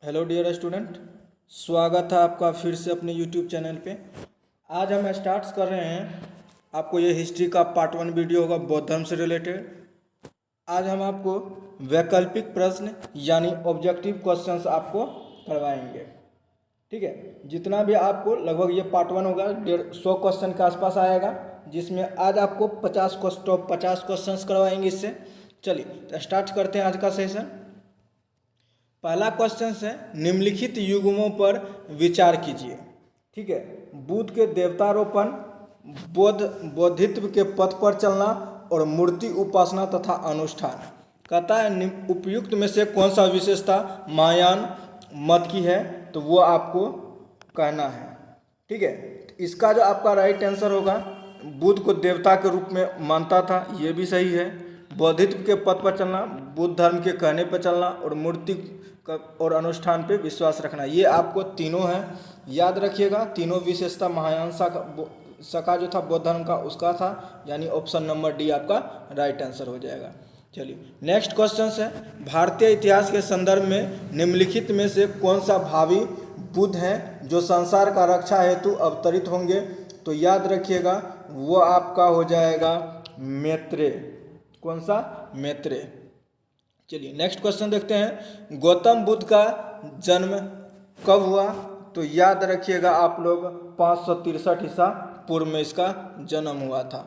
Hello dear student, स्वागत है आपका फिर से अपने यूट्यूब चैनल पे। आज हम स्टार्ट कर रहे हैं। आपको ये हिस्ट्री का पार्ट 1 वीडियो होगा बौद्ध धर्म से रिलेटेड। आज हम आपको वैकल्पिक प्रश्न यानी ऑब्जेक्टिव क्वेश्चंस आपको करवाएंगे। ठीक है, जितना भी आपको लगभग ये पार्ट 1 होगा 150 क्वेश्चन के आसपास आएगा, जिसमें आज आपको 50 क्वेश्चंस करवाएंगे इससे। चलिए तो स्टार्ट करते हैं आज का सेशन। पहला क्वेश्चन है, निम्नलिखित युग्मों पर विचार कीजिए। ठीक है, बुद्ध के देवतारोपण, बौद्धित्व के पथ पर चलना और मूर्ति उपासना तथा अनुष्ठान। कहता है उपयुक्त में से कौन सा विशेषता महायान मत की है, तो वो आपको कहना है। ठीक है, इसका जो आपका राइट आंसर होगा, बुद्ध को देवता के रूप में मानता था, ये भी सही है। बौद्धित्व के पथ पर चलना, बुद्ध धर्म के कहने पर चलना और मूर्ति और अनुष्ठान पे विश्वास रखना, ये आपको तीनों हैं। याद रखिएगा, तीनों विशेषता महायान शाखा जो था बौद्ध धर्म का उसका था, यानी ऑप्शन नंबर डी आपका राइट आंसर हो जाएगा। चलिए नेक्स्ट क्वेश्चन है, भारतीय इतिहास के संदर्भ में निम्नलिखित में से कौन सा भावी बुद्ध हैं जो संसार का रक्षा हेतु अवतरित होंगे, तो याद रखिएगा वो आपका हो जाएगा मैत्रेय। कौन सा? मैत्रेय। चलिए नेक्स्ट क्वेश्चन देखते हैं, गौतम बुद्ध का जन्म कब हुआ, तो याद रखिएगा आप लोग 563 ईसा पूर्व में इसका जन्म हुआ था।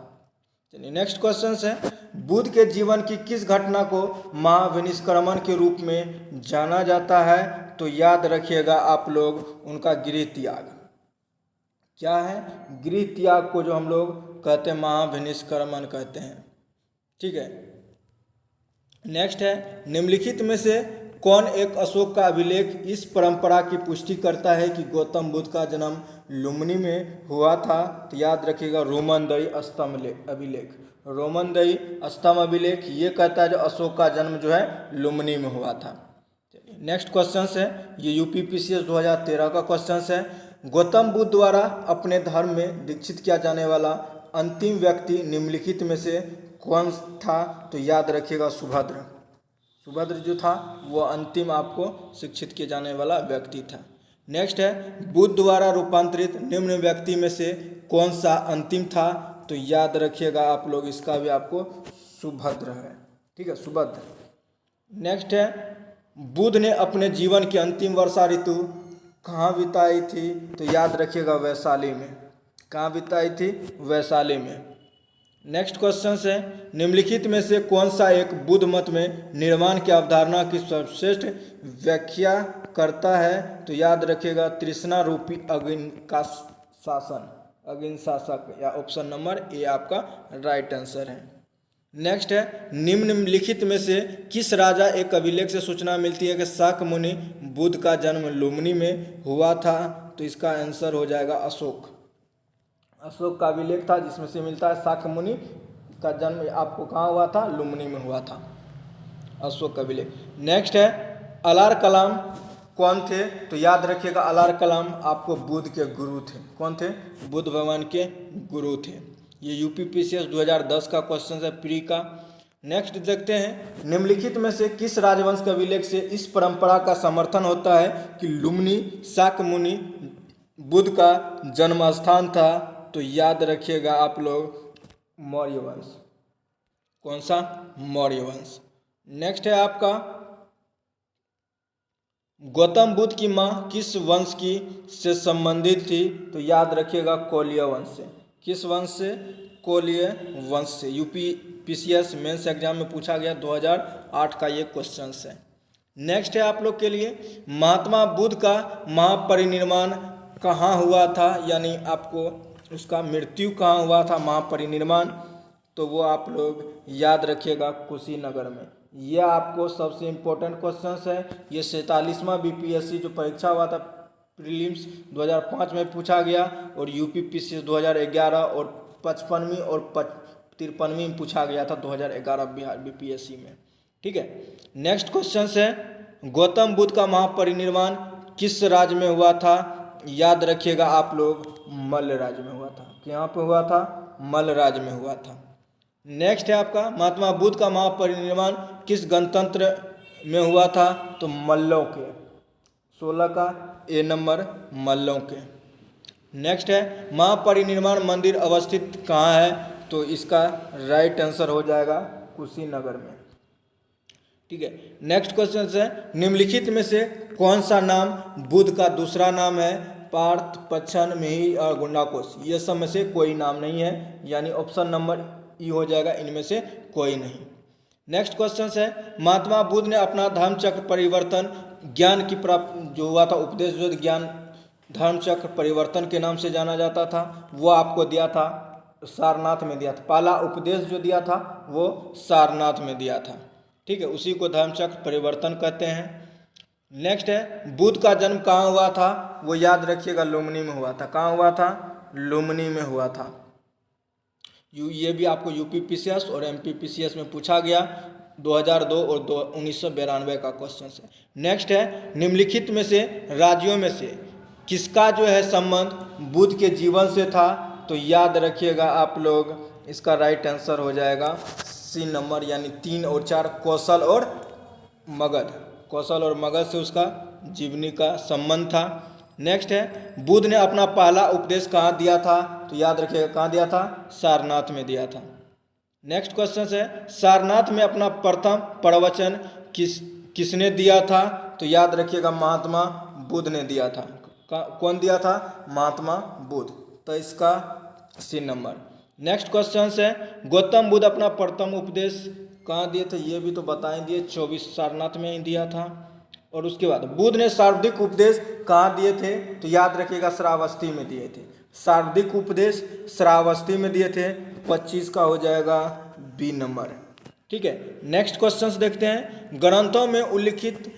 चलिए नेक्स्ट क्वेश्चन है, बुद्ध के जीवन की किस घटना को महाविनिष्क्रमण के रूप में जाना जाता है, तो याद रखिएगा आप लोग उनका गृह त्याग। क्या है? गृह त्याग को जो हम लोग कहते हैं महाविनिष्क्रमण कहते हैं। ठीक है, नेक्स्ट है, निम्नलिखित में से कौन एक अशोक का अभिलेख इस परंपरा की पुष्टि करता है कि गौतम बुद्ध का जन्म लुम्बिनी में हुआ था, तो याद रखिएगा रोमनदई स्तंभ अभिलेख। रोमनदई स्तंभ अभिलेख ये कहता है जो अशोक का जन्म जो है लुम्बिनी में हुआ था। नेक्स्ट क्वेश्चन है, ये यूपीपीसीएस 2013 का क्वेश्चन है, गौतम बुद्ध द्वारा अपने धर्म में दीक्षित किया जाने वाला अंतिम व्यक्ति निम्नलिखित में से कौन था, तो याद रखिएगा सुभद्र। सुभद्र जो था वो अंतिम आपको शिक्षित किए जाने वाला व्यक्ति था। नेक्स्ट है, बुद्ध द्वारा रूपांतरित निम्न व्यक्ति में से कौन सा अंतिम था, तो याद रखिएगा आप लोग इसका भी आपको सुभद्र है। ठीक है, सुभद्र। नेक्स्ट है, बुद्ध ने अपने जीवन की अंतिम वर्षा ऋतु कहाँ बिताई थी, तो याद रखिएगा वैशाली में। कहाँ बिताई थी? वैशाली में। नेक्स्ट क्वेश्चन है, निम्नलिखित में से कौन सा एक बुद्ध मत में निर्माण की अवधारणा की सर्वश्रेष्ठ व्याख्या करता है, तो याद रखिएगा तृष्णा रूपी अग्नि का शासन, अग्नि शासक, या ऑप्शन नंबर ए आपका राइट आंसर है। नेक्स्ट है, निम्नलिखित में से किस राजा एक अभिलेख से सूचना मिलती है कि शाक्यमुनि बुद्ध का जन्म लुम्बिनी में हुआ था, तो इसका आंसर हो जाएगा अशोक। अशोक का अभिलेख था जिसमें से मिलता है शाक्यमुनि का जन्म आपको कहाँ हुआ था? लुम्बिनी में हुआ था, अशोक का अभिलेख। नेक्स्ट है, अलार कलाम कौन थे, तो याद रखिएगा अलार कलाम आपको बुद्ध के गुरु थे। कौन थे? बुद्ध भगवान के गुरु थे। ये यूपीपीसीएस 2010 का क्वेश्चन है, प्री का। नेक्स्ट देखते हैं, निम्नलिखित में से किस राजवंश के अभिलेख से इस परंपरा का समर्थन होता है कि लुम्बिनी शाक्यमुनि बुद्ध का जन्म स्थान था, तो याद रखिएगा आप लोग मौर्य वंश। कौन सा? मौर्य वंश। नेक्स्ट है आपका, गौतम बुद्ध की माँ किस वंश की से संबंधित थी, तो याद रखिएगा कोलिय वंश से। किस वंश से? कोलिय वंश से। यूपीपीसीएस मेंस एग्जाम में पूछा गया 2008 का ये क्वेश्चन है। नेक्स्ट है आप लोग के लिए, महात्मा बुद्ध का महापरिनिर्वाण कहाँ हुआ था, यानी आपको उसका मृत्यु कहाँ हुआ था, महापरिनिर्वाण, तो वो आप लोग याद रखिएगा कुशीनगर में। यह आपको सबसे इम्पोर्टेंट क्वेश्चन है। ये 47वां बीपीएससी जो परीक्षा हुआ था प्रीलिम्स 2005 में पूछा गया, और यूपीपीसीएस 2011 और 55वीं और 53वीं में पूछा गया था 2011 बिहार बीपीएससी में। ठीक है, नेक्स्ट क्वेश्चन है, गौतम बुद्ध का महापरिनिर्वाण किस राज्य में हुआ था, याद रखिएगा आप लोग मल्ल राज्य में हुआ था। यहाँ पे हुआ था? मल्ल राज्य में हुआ था। नेक्स्ट है आपका, महात्मा बुद्ध का महापरिनिर्वाण किस गणतंत्र में हुआ था, तो मल्लों के 16 का ए नंबर मल्लों के। नेक्स्ट है महापरिनिर्वाण मंदिर अवस्थित कहाँ है, तो इसका राइट आंसर हो जाएगा कुशीनगर में। ठीक है, नेक्स्ट क्वेश्चन है निम्नलिखित में से कौन सा नाम बुध का दूसरा नाम है, पार्थ, पच्छन, मिहि और गुंडाकोश। ये सब में से कोई नाम नहीं है, यानी ऑप्शन नंबर ई हो जाएगा, इनमें से कोई नहीं। नेक्स्ट क्वेश्चन है महात्मा बुद्ध ने अपना धर्मचक्र परिवर्तन ज्ञान की प्राप्त जो हुआ था, उपदेश जो ज्ञान धर्मचक्र परिवर्तन के नाम से जाना जाता था, वो आपको दिया था सारनाथ में दिया था। पहला उपदेश जो दिया था वो सारनाथ में दिया था। ठीक है, उसी को धर्मचक्र परिवर्तन कहते हैं। नेक्स्ट है बुद्ध का जन्म कहाँ हुआ था, वो याद रखिएगा लुम्बिनी में हुआ था। कहाँ हुआ था, लुम्बिनी में हुआ था। ये भी आपको यूपीपीसीएस और एमपीपीसीएस में पूछा गया 2002 और 1992 का क्वेश्चन है। नेक्स्ट है निम्नलिखित में से राज्यों में से किसका जो है संबंध बुद्ध के जीवन से था, तो याद रखिएगा आप लोग, इसका राइट आंसर हो जाएगा सी नंबर, यानी 3 और 4 कौशल और मगध। कौशल और मगध से उसका जीवनी का संबंध था। नेक्स्ट है बुद्ध ने अपना पहला उपदेश कहाँ दिया था, तो याद रखिएगा कहाँ दिया था, सारनाथ में दिया था। नेक्स्ट क्वेश्चन है सारनाथ में अपना प्रथम प्रवचन किसने दिया था, तो याद रखिएगा महात्मा बुद्ध ने दिया था। कौन दिया था, महात्मा बुद्ध, तो इसका सी नंबर। नेक्स्ट क्वेश्चन है गौतम बुद्ध अपना प्रथम उपदेश कहाँ दिए थे, ये भी तो बता ही दिए, 24 सारनाथ में ही दिया था। और उसके बाद बुद्ध ने शाब्दिक उपदेश कहाँ दिए थे, तो याद रखिएगा श्रावस्ती में दिए थे। शाब्दिक उपदेश श्रावस्ती में दिए थे, 25 का हो जाएगा बी नंबर। ठीक है, नेक्स्ट क्वेश्चन देखते हैं ग्रंथों में उल्लिखित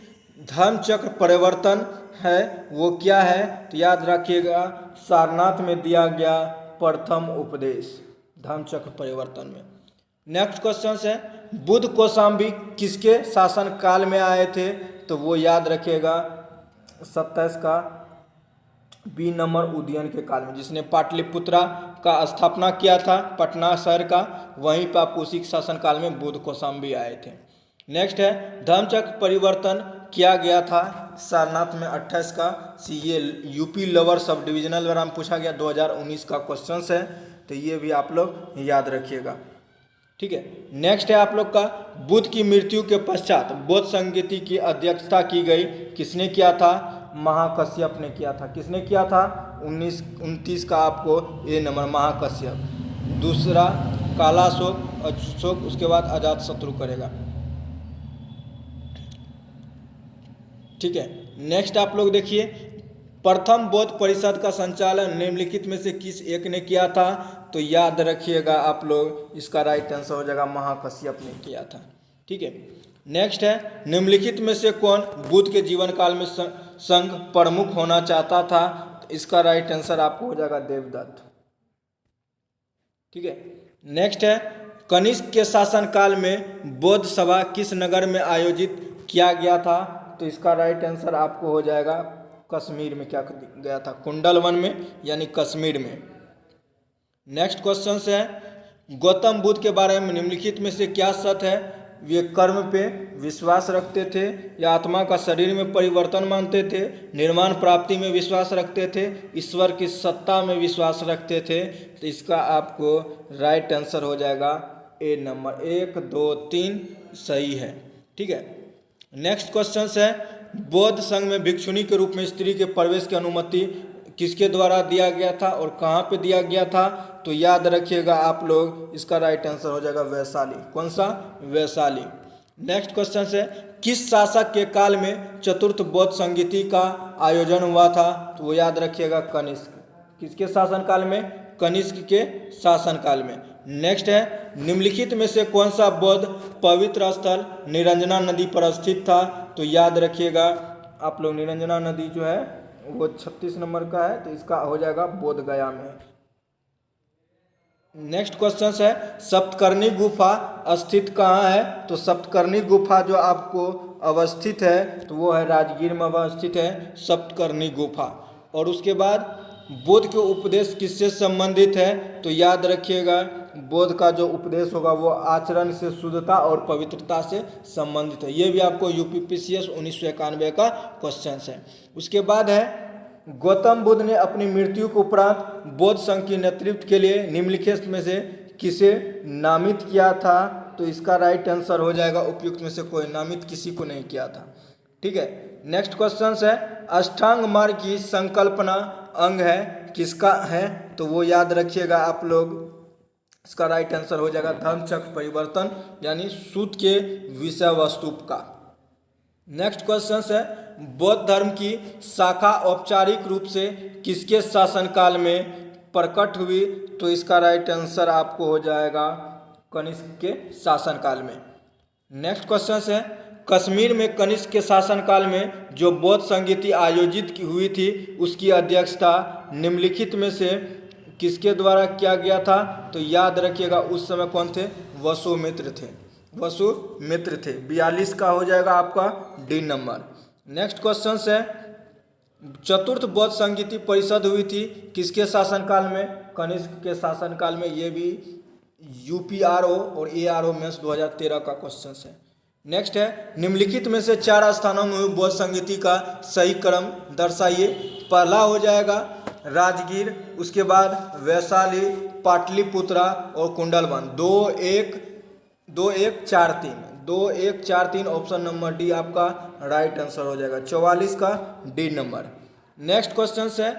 धर्मचक्र परिवर्तन है वो क्या है, तो याद रखिएगा सारनाथ में दिया गया प्रथम उपदेश धर्मचक्र परिवर्तन में। नेक्स्ट क्वेश्चन है बुद्ध कौशाम्बी किसके शासन काल में आए थे, तो वो याद रखिएगा 27 का बी नंबर उदयन के काल में, जिसने पाटलिपुत्रा का स्थापना किया था पटना शहर का, वहीं पर आप उसी शासन काल में बुद्ध कौशाम्बी आए थे। नेक्स्ट है धर्मचक्र परिवर्तन किया गया था सारनाथ में 28 का सी, ये यूपी लोअर सब डिविजनल में पूछा गया 2019 का क्वेश्चन है, तो ये भी आप लोग याद रखिएगा। ठीक है, नेक्स्ट है आप लोग का बुद्ध की मृत्यु के पश्चात बौद्ध संगीति की अध्यक्षता की गई, किसने किया था, महाकश्यप ने किया था। किसने किया था, 29 का आपको ए नंबर महाकश्यप। दूसरा कालाशोक, अशोक, उसके बाद अजातशत्रु करेगा। ठीक है, नेक्स्ट आप लोग देखिए प्रथम बौद्ध परिषद का संचालन निम्नलिखित में से किस एक ने किया था, तो याद रखिएगा आप लोग, इसका राइट आंसर हो जाएगा महाकश्यप ने किया था। ठीक है, नेक्स्ट है निम्नलिखित में से कौन बुद्ध के जीवन काल में संघ प्रमुख होना चाहता था, तो इसका राइट आंसर आपको हो जाएगा देवदत्त। ठीक है, नेक्स्ट है कनिष्क के शासन काल में बौद्ध सभा किस नगर में आयोजित किया गया था, तो इसका राइट आंसर आपको हो जाएगा कश्मीर में क्या गया था, कुंडलवन में, यानी कश्मीर में। नेक्स्ट क्वेश्चन है गौतम बुद्ध के बारे में निम्नलिखित में से क्या सत्य है, वे कर्म पे विश्वास रखते थे या आत्मा का शरीर में परिवर्तन मानते थे, निर्माण प्राप्ति में विश्वास रखते थे, ईश्वर की सत्ता में विश्वास रखते थे, तो इसका आपको राइट आंसर हो जाएगा ए नंबर, 1 2 3 सही है। ठीक है, नेक्स्ट क्वेश्चन है बौद्ध संघ में भिक्षुणी के रूप में स्त्री के प्रवेश की अनुमति किसके द्वारा दिया गया था और कहाँ पे दिया गया था, तो याद रखिएगा आप लोग, इसका राइट आंसर हो जाएगा वैशाली। कौन सा, वैशाली। नेक्स्ट क्वेश्चन है किस शासक के काल में चतुर्थ बौद्ध संगीति का आयोजन हुआ था, तो वो याद रखिएगा कनिष्क। किसके शासन काल में, कनिष्क के शासन काल में। नेक्स्ट है निम्नलिखित में से कौन सा बौद्ध पवित्र स्थल निरंजना नदी पर स्थित था, तो याद रखिएगा आप लोग, निरंजना नदी जो है वो 36 नंबर का है, तो इसका हो जाएगा बोध गया में। नेक्स्ट क्वेश्चन है सप्तकर्णी गुफा स्थित कहाँ है, तो सप्तकर्णी गुफा जो आपको अवस्थित है तो वो है राजगीर में अवस्थित है सप्तकर्णी गुफा। और उसके बाद बुद्ध के उपदेश किससे संबंधित है, तो याद रखिएगा बोध का जो उपदेश होगा वो आचरण से शुद्धता और पवित्रता से संबंधित है। ये भी आपको यूपीपीसीएस 1991 का क्वेश्चन है। उसके बाद है गौतम बुद्ध ने अपनी मृत्यु के उपरांत बौद्ध संघ के नेतृत्व के लिए निम्नलिखित में से किसे नामित किया था? तो इसका राइट आंसर हो जाएगा उपयुक्त में से कोई, नामित किसी को नहीं किया था। ठीक है, नेक्स्ट क्वेश्चन है अष्टांग मार्ग की संकल्पना अंग है किसका है? तो वो याद रखिएगा आप लोग, इसका राइट आंसर हो जाएगा धर्म चक्र परिवर्तन यानी सूत के विषय वस्तु का। नेक्स्ट क्वेश्चन है बौद्ध धर्म की शाखा औपचारिक रूप से किसके शासनकाल में प्रकट हुई? तो इसका राइट आंसर आपको हो जाएगा कनिष्क के शासनकाल में। नेक्स्ट क्वेश्चन है कश्मीर में कनिष्क के शासनकाल में जो बौद्ध संगीति आयोजित हुई थी उसकी अध्यक्षता निम्नलिखित में से किसके द्वारा किया गया था? तो याद रखिएगा उस समय कौन थे? वसुमित्र थे, वसुमित्र थे। 42 का हो जाएगा आपका डी नंबर। नेक्स्ट क्वेश्चन है चतुर्थ बौद्ध संगीति परिषद हुई थी किसके शासनकाल में? कनिष्क के शासनकाल में। ये भी यूपीआरओ और एआरओ मेंस 2013 का क्वेश्चन है। नेक्स्ट है निम्नलिखित में से 4 स्थानों में हुई बौद्ध संगीति का सही क्रम दर्शाइए। पहला हो जाएगा राजगीर, उसके बाद वैशाली, पाटलिपुत्रा और कुंडलवन। 2 1 4 3 2 1 4 3 ऑप्शन नंबर डी आपका राइट आंसर हो जाएगा। 44 का डी नंबर। नेक्स्ट क्वेश्चन है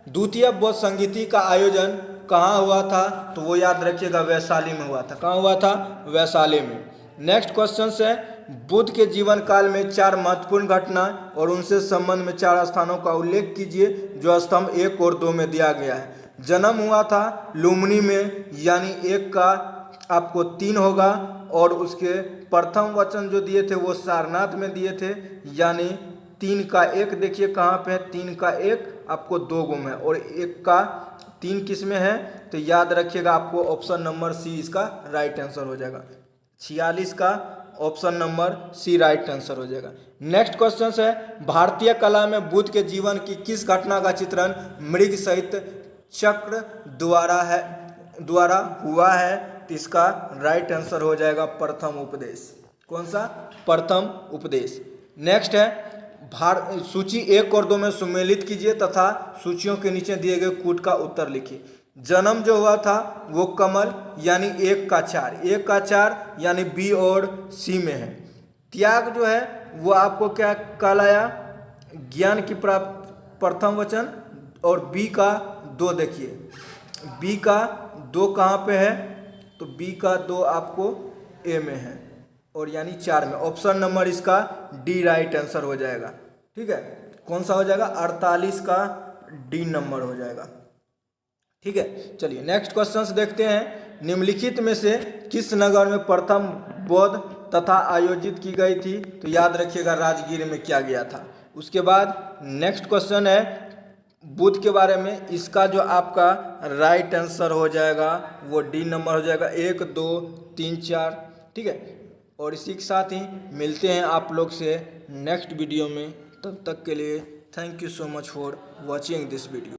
द्वितीय बौद्ध संगीति का आयोजन कहाँ हुआ था? तो वो याद रखिएगा वैशाली में हुआ था। कहाँ हुआ था? वैशाली में। नेक्स्ट क्वेश्चन है बुद्ध के जीवन काल में 4 महत्वपूर्ण घटना और उनसे संबंध में 4 स्थानों का उल्लेख कीजिए जो स्तंभ 1 और 2 में दिया गया है। जन्म हुआ था लुम्बिनी में यानी 1 का आपको 3 होगा, और उसके प्रथम वचन जो दिए थे वो सारनाथ में दिए थे यानी 3 का 1 देखिए कहाँ पे है, 3 का 1 आपको 2 गुम है और 1 का 3 किस में है? तो याद रखिएगा आपको ऑप्शन नंबर सी इसका राइट आंसर हो जाएगा। 46 का option number C right answer हो जाएगा। नेक्स्ट क्वेश्चन है भारतीय कला में बुद्ध के जीवन की किस घटना का चित्रण मृग सहित चक्र द्वारा हुआ है? तो इसका राइट आंसर हो जाएगा प्रथम उपदेश। कौन सा? प्रथम उपदेश। नेक्स्ट है सूची 1 और 2 में सुमेलित कीजिए तथा सूचियों के नीचे दिए गए कूट का उत्तर लिखिए। जन्म जो हुआ था वो कमल यानी 1 का 4, 1 का 4 यानी बी और सी में है। त्याग जो है वो आपको क्या कहलाया? ज्ञान की प्राप्त प्रथम वचन, और बी का 2 देखिए, बी का 2 कहाँ पे है? तो बी का 2 आपको ए में है और यानी 4 में। ऑप्शन नंबर इसका डी राइट आंसर हो जाएगा। ठीक है, कौन सा हो जाएगा? 48 का डी नंबर हो जाएगा। ठीक है, चलिए नेक्स्ट क्वेश्चन देखते हैं। निम्नलिखित में से किस नगर में प्रथम बौद्ध तथा आयोजित की गई थी? तो याद रखिएगा राजगीर में किया गया था। उसके बाद नेक्स्ट क्वेश्चन है बुद्ध के बारे में, इसका जो आपका राइट आंसर हो जाएगा वो डी नंबर हो जाएगा। 1 2 3 4। ठीक है, और इसी के साथ ही मिलते हैं आप लोग से नेक्स्ट वीडियो में। तब तक के लिए thank you so much for watching this video.